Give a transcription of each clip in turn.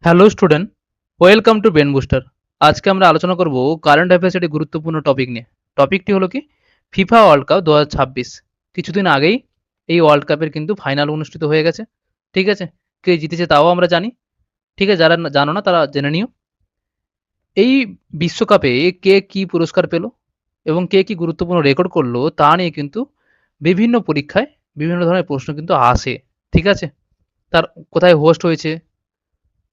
Hello student, welcome to brain booster. আজকে আমরা আলোচনা করব কারেন্ট অ্যাফেয়ার্সের একটি গুরুত্বপূর্ণ টপিক নিয়ে। টপিকটি হলো কি ফিফা ওয়ার্ল্ড কাপ 2026। কিছুদিন আগেই এই ওয়ার্ল্ড কাপের কিন্তু ফাইনাল অনুষ্ঠিত হয়ে গেছে। ঠিক আছে, কে জিতেছে তাও আমরা জানি। ঠিক আছে, যারা জানো না তারা জেনে নিও। এই বিশ্বকাপে কে কি পুরস্কার পেল এবং কে কি গুরুত্বপূর্ণ রেকর্ড করলো তা নিয়ে কিন্তু বিভিন্ন পরীক্ষায় বিভিন্ন ধরনের প্রশ্ন কিন্তু আসে। ঠিক আছে, তার কোথায় হোস্ট হয়েছে,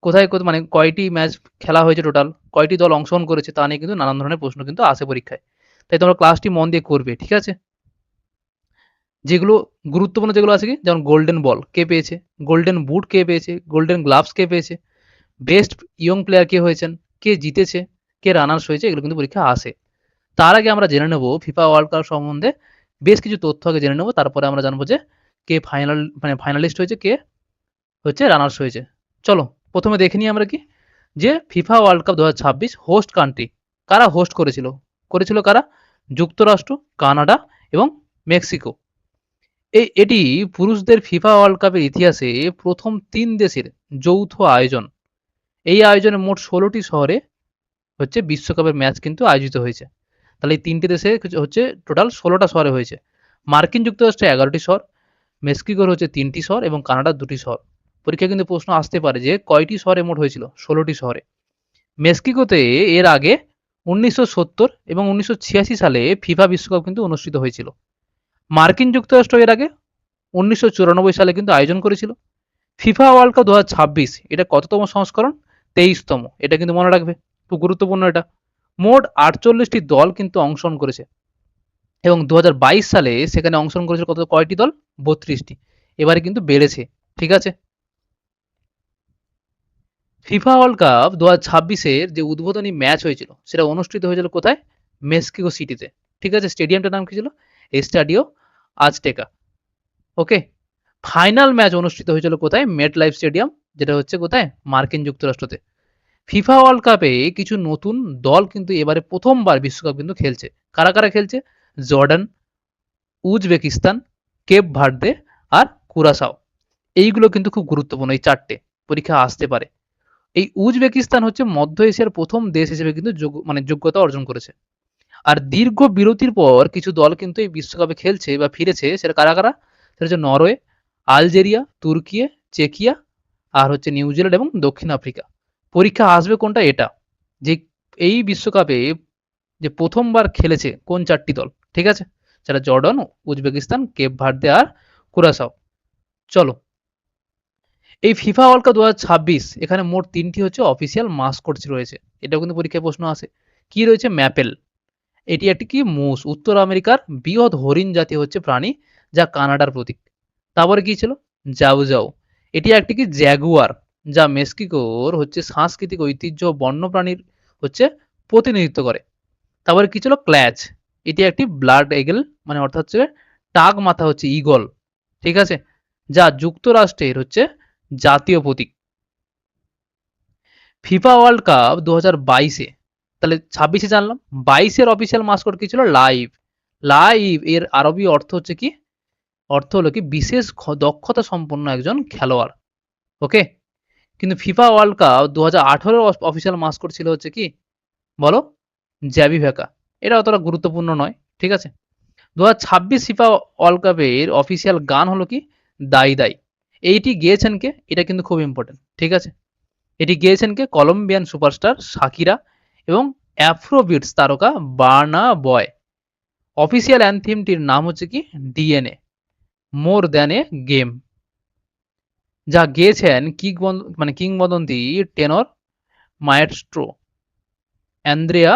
কোথায় মানে কয়টি ম্যাচ খেলা হয়েছে, টোটাল কয়টি দল অংশগ্রহণ করেছে তা নিয়ে কিন্তু নানান ধরনের প্রশ্ন কিন্তু আসে পরীক্ষায়। তাই তোমরা ক্লাসটি মন দিয়ে করবে। ঠিক আছে, যেগুলো গুরুত্বপূর্ণ যেগুলো আছে কি, যেমন গোল্ডেন বল কে পেয়েছে, গোল্ডেন বুট কে পেয়েছে, গোল্ডেন গ্লাভস কে পেয়েছে, বেস্ট ইয়ং প্লেয়ার কে হয়েছেন, কে জিতেছে, কে রানার্স হয়েছে, এগুলো কিন্তু পরীক্ষা আসে। তার আগে আমরা জেনে নেব ফিফা ওয়ার্ল্ড কাপ সম্বন্ধে বেশ কিছু তথ্য আগে জেনে নেব, তারপরে আমরা জানবো যে কে ফাইনাল মানে ফাইনালিস্ট হয়েছে, কে হচ্ছে রানার্স হয়েছে। চলো প্রথমে দেখে নিই আমরা কি, যে FIFA World Cup 2026 host country কারা হোস্ট করেছিল, কারা, যুক্তরাষ্ট্র, কানাডা এবং মেক্সিকো। এটি পুরুষদের ফিফা ওয়ার্ল্ড কাপের ইতিহাসে প্রথম 3 দেশের যৌথ আয়োজন। এই আয়োজনে মোট 16টি শহরে হচ্ছে বিশ্বকাপের ম্যাচ কিন্তু আয়োজিত হয়েছে। তাহলে এই 3টে দেশে হচ্ছে টোটাল 16টা শহরে হয়েছে। মার্কিন যুক্তরাষ্ট্রে 11টি শহর, মেক্সিকোর হচ্ছে 3টি শহর এবং কানাডার 2টি শহর। পরীক্ষায় কিন্তু প্রশ্ন আসতে পারে যে কয়টি শহরে মোট হয়েছিল, 16টি শহরে। মেক্সিকোতে এর আগে 1970 এবং 1986 সালে ফিফা বিশ্বকাপ কিন্তু অনুষ্ঠিত হয়েছিল। মার্কিন যুক্তরাষ্ট্র এর আগে 1994 সালে কিন্তু আয়োজন করেছিল। ফিফা ওয়ার্ল্ড কাপ 2026 এটা কততম সংস্করণ? 23তম। এটা কিন্তু মনে রাখবে, খুব গুরুত্বপূর্ণ এটা। মোট 48টি দল কিন্তু অংশগ্রহণ করেছে এবং 2022 সালে সেখানে অংশগ্রহণ করেছিল কয়টি দল? 32টি। এবারে কিন্তু বেড়েছে। ঠিক আছে, ফিফা ওয়ার্ল্ড কাপ 2026-এর যে উদ্বোধনী ম্যাচ হয়েছিল সেটা অনুষ্ঠিত হয়েছিল কোথায়? মেক্সিকো সিটিতে। ঠিক আছে, স্টেডিয়ামটার নাম কি ছিল? এস্টাডিও আজটেকা। ওকে, ফাইনাল ম্যাচ অনুষ্ঠিত হয়েছিল কোথায়? মেট লাইফ স্টেডিয়াম, যেটা হচ্ছে কোথায়? মার্কিন যুক্তরাষ্ট্রতে। ফিফা ওয়ার্ল্ড কাপে কিছু নতুন দল কিন্তু এবারে প্রথমবার বিশ্বকাপ কিন্তু খেলছে। কারা কারা খেলছে? জর্ডান, উজবেকিস্তান, কেপ ভার্দে আর কুরাসাও। এইগুলো কিন্তু খুব গুরুত্বপূর্ণ, এই 4টে পরীক্ষা আসতে পারে। এই উজবেকিস্তান হচ্ছে মধ্য এশিয়ার প্রথম দেশ হিসেবে কিন্তু যোগ্যতা অর্জন করেছে। আর দীর্ঘ বিরতির পর কিছু দল কিন্তু এই বিশ্বকাপে খেলছে বা ফিরেছে। সেটা কারা কারা? সেটা হচ্ছে নরওয়ে, আলজেরিয়া, তুর্কি, চেকিয়া আর হচ্ছে নিউজিল্যান্ড এবং দক্ষিণ আফ্রিকা। পরীক্ষা আসবে কোনটা? এটা, যে এই বিশ্বকাপে যে প্রথমবার খেলেছে কোন 4টি দল। ঠিক আছে, সেটা জর্ডান, উজবেকিস্তান, কেপ ভার্দে আর কুরাসাও। চলো, এই ফিফা ওয়ার্ল্ড কাপ 2026 এখানে মোট 3টি হচ্ছে অফিসিয়াল মাস্কট রয়েছে। এটাও কিন্তু পরীক্ষায় প্রশ্ন আসে। কি রয়েছে? ম্যাপেল। এটি একটি কি? মুস, উত্তর আমেরিকার বৃহৎ হরিণ জাতীয় হচ্ছে প্রাণী, যা কানাডার প্রতীক। তারপরে কি ছিল? জাউ জাউ। এটি একটি কি? জ্যাগুয়ার, যা মেক্সিকোর হচ্ছে সাংস্কৃতিক ঐতিহ্য বন্যপ্রাণীর হচ্ছে প্রতিনিধিত্ব করে। তারপরে কি ছিল? ক্ল্যাচ। এটি একটি ব্লাড এগেল, মানে অর্থাৎ হচ্ছে টাগ মাথা হচ্ছে ঈগল। ঠিক আছে, যা যুক্তরাষ্ট্রের হচ্ছে জাতীয় প্রতীক। ফিফা ওয়ার্ল্ড কাপ 2022-এ, তাহলে 26-এ জানলাম, 22-এর অফিসিয়াল মাস্কট কি ছিল? লাইভ। লাইভ এর আরবি অর্থ হচ্ছে কি? অর্থ হলো কি বিশেষ দক্ষতা সম্পন্ন একজন খেলোয়াড়। ওকে, কিন্তু ফিফা ওয়ার্ল্ড কাপ 2018-এর অফিসিয়াল মাস্কট ছিল হচ্ছে কি? বলো, জ্যাবি ভেকা। এটা অতটা গুরুত্বপূর্ণ নয়। ঠিক আছে, 2026 ফিফা ওয়ার্ল্ড কাপের অফিসিয়াল গান হলো কি? দাই দাই। এইটি গেয়েছেন কে? এটা কিন্তু খুব ইম্পর্টেন্ট। ঠিক আছে, এটি গেয়েছেন কে? কলম্বিয়ান সুপারস্টার শাকিরা এবং অ্যাফ্রোবিটস তারকা বার্না বয়। অফিসিয়াল অ্যানথেমটির নাম হচ্ছে কি? DNA, more than a game, যা গেয়েছেন কিংবদন্তি টেনর মায়েস্ট্রো অ্যান্দ্রেয়া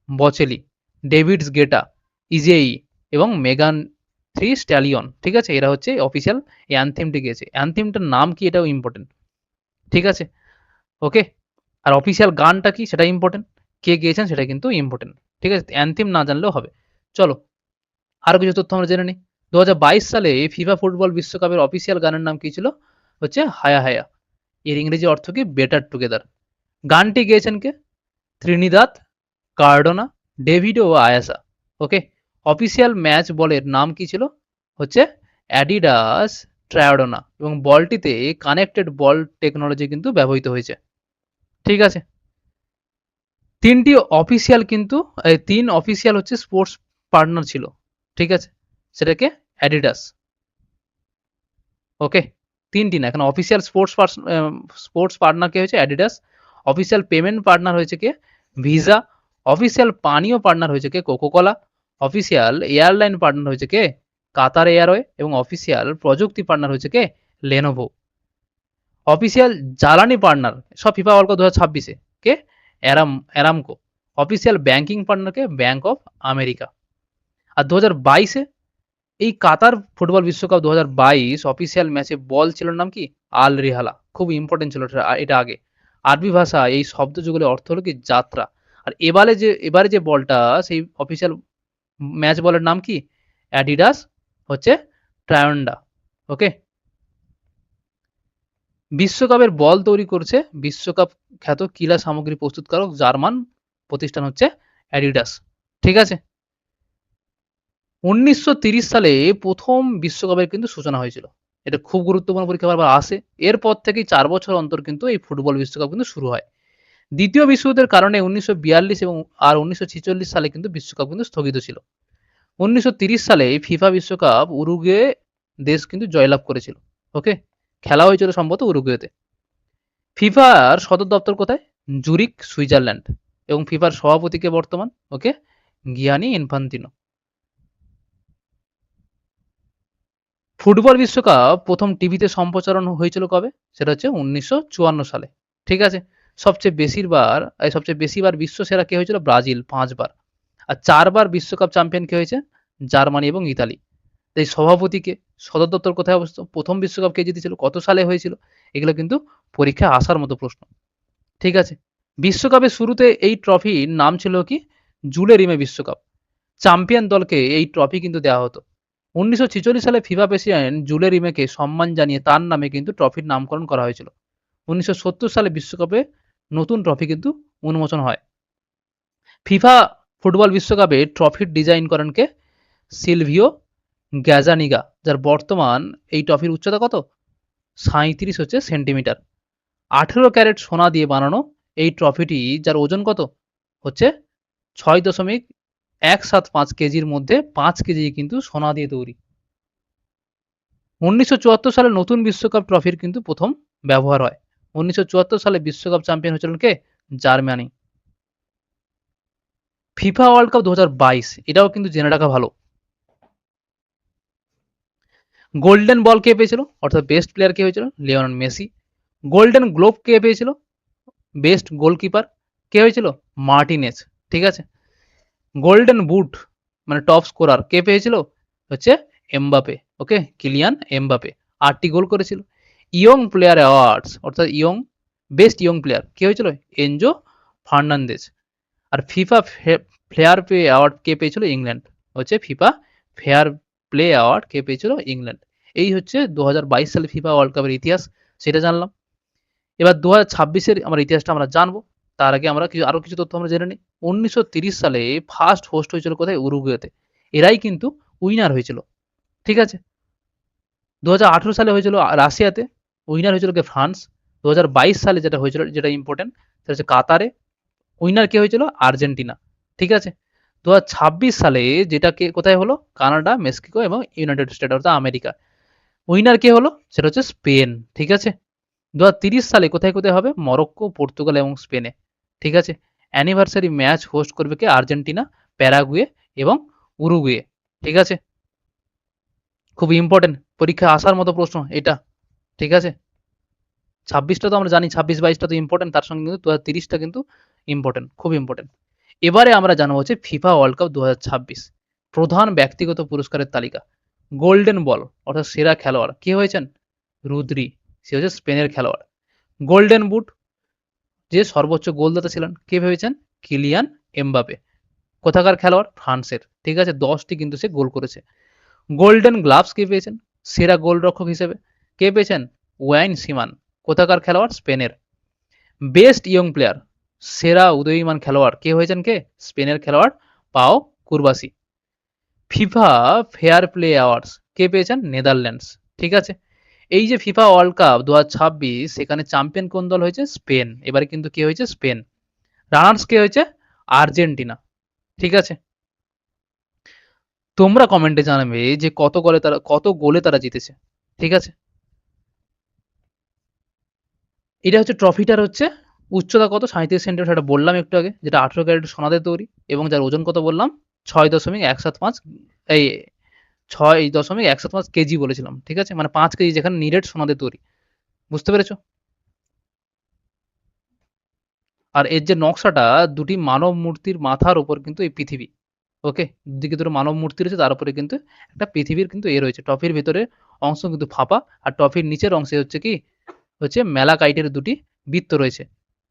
বচেলি, ডেভিডস গেটা, ইজেই এবং মেগান থ্রি স্ট্যালিয়ন। ঠিক আছে, এরা হচ্ছে অফিসিয়াল এই অ্যানথেমটি গেয়েছে। অ্যানথেমটার নাম কি? এটাও ইম্পর্টেন্ট। ঠিক আছে, ওকে, আর অফিসিয়াল গানটা কি? সেটা ইম্পর্টেন্ট। কে গেয়েছেন সেটা কিন্তু ইম্পর্টেন্ট। ঠিক আছে, অ্যানথেম না জানলেও হবে। চলো আরো কিছু তথ্য আমরা জেনে নিই। 2022 সালে ফিফা ফুটবল বিশ্বকাপের অফিসিয়াল গানের নাম কি ছিল? হচ্ছে হায়া হায়া। এর ইংরেজি অর্থ কি? Better together. গানটি গেয়েছেন কে? ত্রিনিদাদ কার্ডোনা, ডেভিডো ও আয়াসা। ওকে, অফিসিয়াল ম্যাচ বলের নাম কি ছিল? হচ্ছে অ্যাডিডাস ট্রায়োডোনা এবং বলটিতে কানেক্টেড বল টেকনোলজি কিন্তু ব্যবহৃত হয়েছে। ঠিক আছে। তিনটি অফিসিয়াল কিন্তু তিন অফিসিয়াল হচ্ছে স্পোর্টস পার্টনার ছিল, ঠিক আছে, সেটাকে অ্যাডিডাস। ওকে, তিনটি না, এখানে অফিসিয়াল স্পোর্টস পার্টনার কে হয়েছে অ্যাডিডাস, অফিসিয়াল পেমেন্ট পার্টনার হয়েছে কে ভিসা, অফিসিয়াল পানীয় পার্টনার হয়েছে কে কোকোকোলা, অফিসিয়াল এয়ারলাইন পার্টনার হয়েছে কে কাতার এয়ারওয়ে এবং অফিসিয়াল প্রযুক্তি পার্টনার হয়েছে কে লেনোভো। অফিসিয়াল জ্বালানি পার্টনার সব ফিফা ওয়ার্ল্ড কাপ 2026 কে অ্যারামকো। অফিসিয়াল ব্যাংকিং পার্টনার কে ব্যাংক অফ আমেরিকা। আর 2022 এই কাতার ফুটবল বিশ্বকাপ 2022 অফিসিয়াল ম্যাচে বল ছিল নাম কি আল রিহালা, খুব ইম্পর্টেন্ট ছিল এটা আগে। আরবি ভাষা এই শব্দ যুগলের অর্থ হলো কি যাত্রা। আর এবারে যে বলটা সেই অফিসিয়াল ম্যাচ বলের নাম কি অ্যাডিডাস হচ্ছে ট্রায়ন্ডা। ওকে, বিশ্বকাপের বল তৈরি করছে বিশ্বকাপ খ্যাত ক্রীড়া সামগ্রী প্রস্তুতকারক জার্মান প্রতিষ্ঠান হচ্ছে অ্যাডিডাস। ঠিক আছে, 1930 সালে প্রথম বিশ্বকাপের কিন্তু সূচনা হয়েছিল। এটা খুব গুরুত্বপূর্ণ, পরীক্ষা বারবার আসে। এরপর থেকেই 4 বছর অন্তর কিন্তু এই ফুটবল বিশ্বকাপ কিন্তু শুরু হয়। দ্বিতীয় বিশ্বযুদ্ধের কারণে 1942 এবং 1946 সালে কিন্তু বিশ্বকাপ কিন্তু স্থগিত ছিল। 1930 সালে ফিফা বিশ্বকাপ উরুগুয়ে দেশ কিন্তু জয়লাভ করেছিল। ওকে, খেলা হয়েছিল সম্ভবত উরুগুয়েতে। ফিফার সদর দপ্তর কোথায়? Zurich, Switzerland. এবং ফিফার সভাপতি কে বর্তমান? ওকে, গিয়ানি ইনফান্তিনো। ফুটবল বিশ্বকাপ প্রথম টিভিতে সম্প্রচারণ হয়েছিল কবে? সেটা হচ্ছে 1954 সালে। ঠিক আছে, সবচেয়ে বেশিবার বিশ্ব সেরা কে হয়েছিল? ব্রাজিল 5 বার। আর 4 বার বিশ্বকাপ চ্যাম্পিয়ন কে হয়েছে? জার্মানি এবং ইতালি। এই সভাপতিকে, সদর দপ্তর কোথায় অবস্থিত, প্রথম বিশ্বকাপ কে জিতেছিল, কত সালে হয়েছিল, এগুলো কিন্তু পরীক্ষায় আসার মতো প্রশ্ন। ঠিক আছে, বিশ্বকাপের শুরুতে এই ট্রফির নাম ছিল কি জুলে রিমে বিশ্বকাপ। চ্যাম্পিয়ন দলকে এই ট্রফি কিন্তু দেওয়া হতো। 1946 সালে ফিফা প্রেসিডেন্ট জুলে রিমেকে সম্মান জানিয়ে তার নামে কিন্তু ট্রফির নামকরণ করা হয়েছিল। 1970 সালে বিশ্বকাপে নতুন ট্রফি কিন্তু উন্মোচন হয়। ফিফা ফুটবল বিশ্বকাপে ট্রফির ডিজাইন করেন কে? সিলভিও গ্যাজানিগা, যার বর্তমান এই ট্রফির উচ্চতা কত? 37 হচ্ছে সেন্টিমিটার। 18 ক্যারেট সোনা দিয়ে বানানো এই ট্রফিটি, যার ওজন কত? হচ্ছে 6.175 কেজির মধ্যে 5 কেজি কিন্তু সোনা দিয়ে তৈরি। 1974 সালে নতুন বিশ্বকাপ ট্রফির কিন্তু প্রথম ব্যবহার হয়। 1974 সালে বিশ্বকাপ চ্যাম্পিয়ন হয়েছিলেন কে? জার্মানি। ফিফা ওয়ার্ল্ড কাপ 2022 এটাও কিন্তু জেনে রাখা ভালো। গোল্ডেন বল কে পেয়েছিল, অর্থাৎ বেস্ট প্লেয়ার কে হয়েছিল? Lionel Messi. গোল্ডেন গ্লোব কে পেয়েছিল? বেস্ট গোলকিপার কে হয়েছিল? মার্টিনেজ। ঠিক আছে, গোল্ডেন বুট মানে টপ স্কোরার কে পেয়েছিল? হচ্ছে এমবাপে। ওকে, কিলিয়ান এমবাপে 8টি গোল করেছিল। ইয়ং প্লেয়ার অ্যাওয়ার্ডস অর্থাৎ বেস্ট ইয়ং প্লেয়ার কে হয়েছিল? Enzo Fernandez. আর ফিফা ফেয়ার প্লে অ্যাওয়ার্ড কে পেয়েছিল? ইংল্যান্ড। হচ্ছে ফিফা ফেয়ার প্লে অ্যাওয়ার্ড কে পেয়েছিল? ইংল্যান্ড। এই হচ্ছে 2022 সালে ফিফা ওয়ার্ল্ড কাপের ইতিহাস, সেটা জানলাম। এবার 2026-এর আমার ইতিহাসটা আমরা জানবো। তার আগে আমরা আরো কিছু তথ্য আমরা জেনে নিই। 1930 সালে ফার্স্ট হোস্ট হয়েছিল কোথায়? উরুগুয়েতে। এরাই কিন্তু উইনার হয়েছিল। ঠিক আছে, 2018 সালে হয়েছিল রাশিয়াতে, উইনার হয়েছিল কে? ফ্রান্স। 2022 সালে যেটা হয়েছিল, যেটা ইম্পর্টেন্ট, সেটা হচ্ছে কাতারে, উইনার কে হয়েছিল? আর্জেন্টিনা। ঠিক আছে, 2026 সালে যেটা কে কোথায় হলো? কানাডা, মেক্সিকো এবং ইউনাইটেড স্টেট অর্থাৎ আমেরিকা। উইনার কে হলো? সেটা হচ্ছে স্পেন। ঠিক আছে, 2030 সালে কোথায় কোথায় হবে? মরক্কো, পর্তুগাল এবং স্পেনে। ঠিক আছে, অ্যানিভার্সারি ম্যাচ হোস্ট করবে কে? আর্জেন্টিনা, প্যারাগুয়ে এবং উরুগুয়ে। ঠিক আছে, খুব ইম্পর্টেন্ট, পরীক্ষায় আসার মতো প্রশ্ন এটা। ঠিক আছে, 26টা তো আমরা জানি, 26-22টা তো ইম্পর্টেন্ট, তার সঙ্গে কিন্তু 2030টা কিন্তু ইম্পর্টেন্ট, খুব ইম্পর্টেন্ট। এবারে আমরা জানবো হচ্ছে ফিফা ওয়ার্ল্ড কাপ 2026 প্রধান ব্যক্তিগত পুরস্কারের তালিকা। গোল্ডেন বল অর্থাৎ সেরা খেলোয়াড় কে হয়েছেন? রুদ্রি, সে হচ্ছে স্পেনের খেলোয়াড়। গোল্ডেন বুট যে সর্বোচ্চ গোলদাতা ছিলেন কে ভেবেছেন? Kylian Mbappe. কোথাকার খেলোয়াড়? ফ্রান্সের। ঠিক আছে, 10টি কিন্তু সে গোল করেছে। গোল্ডেন গ্লাভস কে পেয়েছেন? সেরা গোলরক্ষক হিসেবে কে পেয়েছেন? ওয়াইন সিমান। কোথাকার খেলোয়াড়? স্পেনের। বেস্ট ইয়ং প্লেয়ার সেরা উদীয়মান খেলোয়াড় কে হয়েছেন? কে? স্পেনের খেলোয়াড় পাও কুরবাসি। ফিফা ফেয়ার প্লে অ্যাওয়ার্ডস কে পেয়েছেন? নেদারল্যান্ডস। ঠিক আছে, এই যে ফিফা ওয়ার্ল্ড কাপ 2026 সেখানে চ্যাম্পিয়ন কোন দল হয়েছে? স্পেন। এবারে কিন্তু কে হয়েছে? স্পেন। রানার্স কে হয়েছে? আর্জেন্টিনা। ঠিক আছে? তোমরা কমেন্টে জানাবে যে কত গোলে তারা জিতেছে। ঠিক আছে? এটা হচ্ছে ট্রফিটার হচ্ছে উচ্চতা কত? 37 সেন্টিমিটার, সেটা বললাম একটু আগে, যেটা 18 ক্যারেট সোনাতে তৈরি, এবং যার ওজন কত বললাম? 6.175, এই 6.175 কেজি বলেছিলাম। ঠিক আছে? মানে 5 কেজি, যেখানে নিরেট সোনাতে তৈরি। বুঝতে পেরেছো? আর এর যে নকশাটা, দুটি মানব মূর্তির মাথার উপর কিন্তু এই পৃথিবী। ওকে? দুদিকে দুটো মানব মূর্তি রয়েছে, তার উপরে কিন্তু একটা পৃথিবীর কিন্তু রয়েছে। ট্রফির ভেতরে অংশ কিন্তু ফাঁপা, আর ট্রফির নিচের অংশে হচ্ছে কি? হচ্ছে ম্যালাকাইটের দুটি বৃত্ত রয়েছে।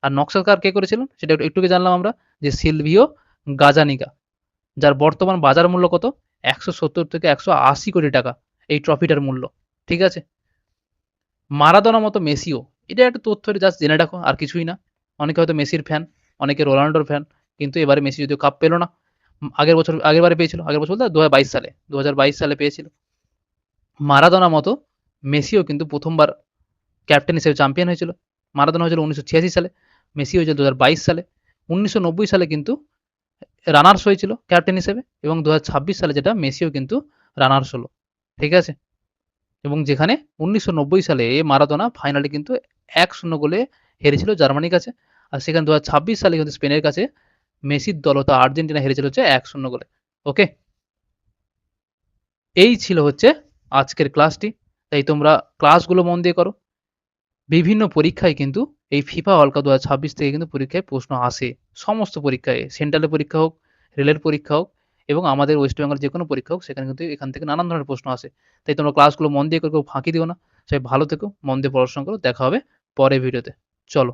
আর নকশাকার কে করেছিলেন? সেটা একটু আগে জানলাম আমরা, যে সিলভিও গাজানিগা, যার বর্তমান বাজার মূল্য কত? 170 থেকে 180 কোটি টাকা এই ট্রফিটার মূল্য। ঠিক আছে? মারাদোনার মতো মেসিও, এটা একটা তথ্য, জাস্ট জেনে রাখো, আর কিছুই না। অনেকে হয়তো মেসির ফ্যান, অনেকে রোনাল্ডোর ফ্যান, কিন্তু এবারে মেসি যদিও কাপ পেল না। আগের বারে পেয়েছিল, আগের বছর বলতে 2022 সালে, 2022 সালে পেয়েছিল। মারাদোনার মতো মেসিও কিন্তু প্রথমবার ক্যাপ্টেন হিসেবে চ্যাম্পিয়ন হয়েছিল। মারাদোনা হয়েছিল 1986 সালে, মেসি হয়েছিল 2022 সালে। 1990 সালে কিন্তু রানার্স হয়েছিল ক্যাপ্টেন হিসেবে, এবং 2026 সালে যেটা মেসিও কিন্তু রানার্স হলো। ঠিক আছে? এবং যেখানে 1990 সালে মারাদোনা ফাইনালে কিন্তু 1-0 গোলে হেরেছিল জার্মানির কাছে, আর সেখানে 2026 সালে কিন্তু স্পেনের কাছে মেসির দল হতো আর্জেন্টিনা হেরেছিল হচ্ছে 1-0 গোলে। ওকে? এই ছিল হচ্ছে আজকের ক্লাসটি। তাই তোমরা ক্লাসগুলো মন দিয়ে করো। বিভিন্ন পরীক্ষায় কিন্তু এই ফিফা ওয়ার্ল্ড কাপ 2026 থেকে কিন্তু পরীক্ষায় প্রশ্ন আসে। সমস্ত পরীক্ষায়, সেন্ট্রালের পরীক্ষা হোক, রেলের পরীক্ষা হোক, এবং আমাদের ওয়েস্ট বেঙ্গল যে কোনো পরীক্ষা হোক, সেখানে কিন্তু এখান থেকে নানান ধরনের প্রশ্ন আসে। তাই তোমরা ক্লাসগুলো মন দিয়ে করো, কেউ ফাঁকি দিও না। সবাই ভালো থেকো, মন দিয়ে পড়াশোনা করো। দেখা হবে পরের ভিডিওতে। চলো।